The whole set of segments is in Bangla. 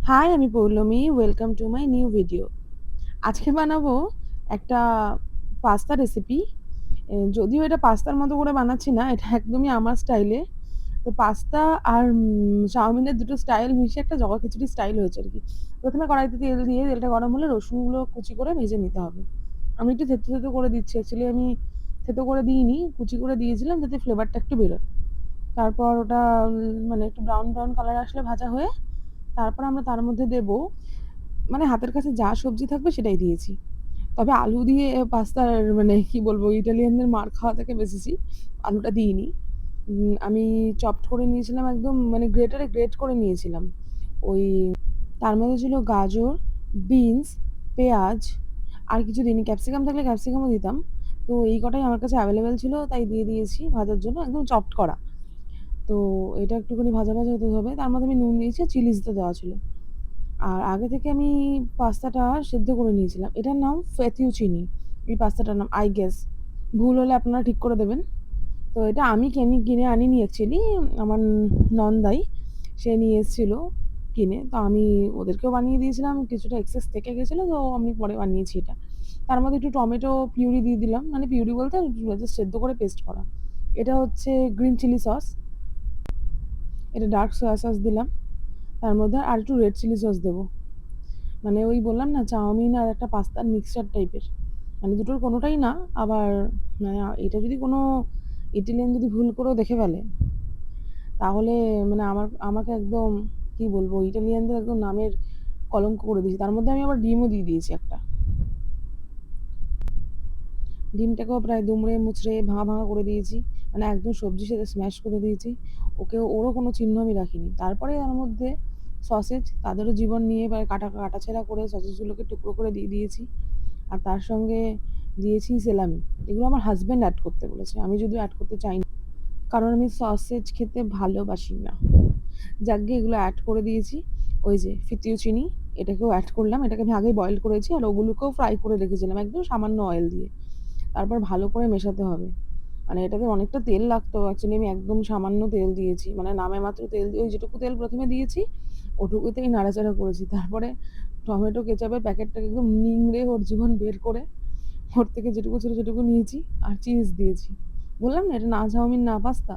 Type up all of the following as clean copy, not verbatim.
হাই, আমি Poulami. Welcome to my new video. আজকে বানাবো একটা পাস্তা রেসিপি। যদিও এটা পাস্তার মতো করে বানাচ্ছি না, এটা একদমই আমার স্টাইলে। তো পাস্তা আর চাউমিনের দুটো স্টাইল মিশিয়ে একটা জগা খিচুড়ি স্টাইল হয়েছে আর কি। প্রথমে কড়াইতে তেল দিয়ে তেলটা গরম হলে রসুনগুলো কুচি করে ভেজে নিতে হবে। আমি একটু থেতো থেতো করে দিচ্ছি, অ্যাকচুয়ালি আমি থেতো করে দিইনি, কুচি করে দিয়েছিলাম যাতে ফ্লেভারটা একটু বেরোয়। তারপর ওটা মানে একটু ব্রাউন ব্রাউন কালার আসলে ভাজা হয়ে তারপর আমরা তার মধ্যে দেব, মানে হাতের কাছে যা সবজি থাকবে সেটাই দিয়েছি। তবে আলু দিয়ে পাস্তার মানে কি বলবো, ইটালিয়ানদের মার খাওয়া থেকে বেঁচেছি। আলুটা দিইনি। আমি চপড করে নিয়েছিলাম, একদম মানে গ্রেটারে গ্রেট করে নিয়েছিলাম। ওই তার মধ্যে ছিল গাজর, বিনস, পেঁয়াজ, আর কিছু দিইনি। ক্যাপসিকাম থাকলে ক্যাপসিকামও দিতাম। তো এই কটাই আমার কাছে অ্যাভেলেবেল ছিল, তাই দিয়ে দিয়েছি ভাজার জন্য, একদম চপড করা। তো এটা একটুখানি ভাজা ভাজা হতে হবে। তার মধ্যে আমি নুন দিয়েছি, চিলিজ তো দেওয়া ছিল। আর আগে থেকে আমি পাস্তাটা সেদ্ধ করে নিয়েছিলাম। এটার নাম ফেতুচিনি, এই পাস্তাটার নাম, আই গেস। ভুল হলে আপনারা ঠিক করে দেবেন। তো এটা আমি কিনে আনিনি অ্যাকচুয়ালি, আমার নন্দাই সে নিয়ে এসেছিল কিনে। তো আমি ওদেরকেও বানিয়ে দিয়েছিলাম, কিছুটা এক্সেস থেকে গেছিলো, তো আমি পরে বানিয়েছি এটা। তার মধ্যে একটু টমেটো পিউরি দিয়ে দিলাম, মানে পিউরি বলতে জাস্ট সেদ্ধ করে পেস্ট করা। এটা হচ্ছে গ্রিন চিলি সস, এটা ডার্ক সয়া সস দিলাম। তার মধ্যে আর একটু রেড চিলি সস দেবো। মানে ওই বললাম না, চাউমিন আর একটা পাস্তার মিক্সচার টাইপের। মানে দুটোর কোনোটাই না। আবার মানে এটা যদি কোনো ইটালিয়ান যদি ভুল করেও দেখে ফেলে, তাহলে মানে আমাকে একদম কি বলবো, ইটালিয়ানদের একদম নামের কলঙ্ক করে দিয়েছি। তার মধ্যে আমি আবার ডিমও দিয়ে দিয়েছি একটা। ডিমটাকেও প্রায় দুমড়ে মুচড়ে ভাঙা ভাঙা করে দিয়েছি, মানে একদম সবজির সাথে স্ম্যাশ করে দিয়েছি। ওরও কোনো চিহ্ন আমি রাখিনি। তারপরে তার মধ্যে সসেজ, তাদেরও জীবন নিয়ে এবার কাটাছেঁড়া করে সসেজগুলোকে টুকরো করে দিয়ে দিয়েছি। আর তার সঙ্গে দিয়েছি সেলামি। এগুলো আমার হাজব্যান্ড অ্যাড করতে বলেছে, আমি যদিও অ্যাড করতে চাই না, কারণ আমি সসেজ খেতে ভালোবাসি না। যাকগে এগুলো অ্যাড করে দিয়েছি। ওই যে ফিতিউচিনি, এটাকেও অ্যাড করলাম। এটাকে আমি আগেই বয়েল করেছি, আর ওগুলোকেও ফ্রাই করে রেখেছিলাম একদম সামান্য অয়েল দিয়ে। তারপর ভালো করে মেশাতে হবে। মানে এটাতে অনেকটা তেল লাগতো, অ্যাকচুয়ালি আমি একদম সামান্য তেল দিয়েছি, মানে নামে মাত্র তেল দিয়ে, ওই যেটুকু তেল প্রথমে দিয়েছি ওটুকুতেই নাড়াচাড়া করেছি। তারপরে টমেটো কেচাপের প্যাকেটটাকে একদম নিংড়ে ওর জীবন বের করে ওর থেকে যেটুকু ছিল সেটুকু নিয়েছি, আর চিজ দিয়েছি। বললাম না এটা না চাউমিন না পাস্তা।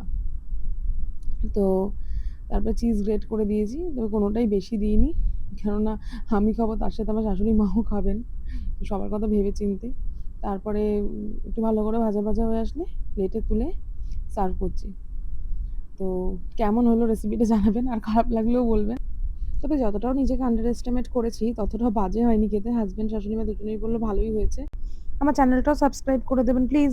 তো তারপরে চিজ গ্রেট করে দিয়েছি, তবে কোনোটাই বেশি দিইনি, কেননা আমি খাবো, তার সাথে আমার শাশুড়ি মাও খাবেন, তো সবার কথা ভেবে চিনতে। তারপরে একটু ভালো করে ভাজা ভাজা হয়ে আসলে প্লেটে তুলে সার্ভ করছি। তো কেমন হলো রেসিপিটা জানাবেন, আর খারাপ লাগলেও বলবেন। তবে যতটাও নিজেকে আন্ডার এস্টিমেট করেছি ততটাও বাজে হয়নি খেতে। হাজব্যান্ড শাশুড়ি মা দুজনেই বললো ভালোই হয়েছে। আমার চ্যানেলটাও সাবস্ক্রাইব করে দেবেন প্লিজ।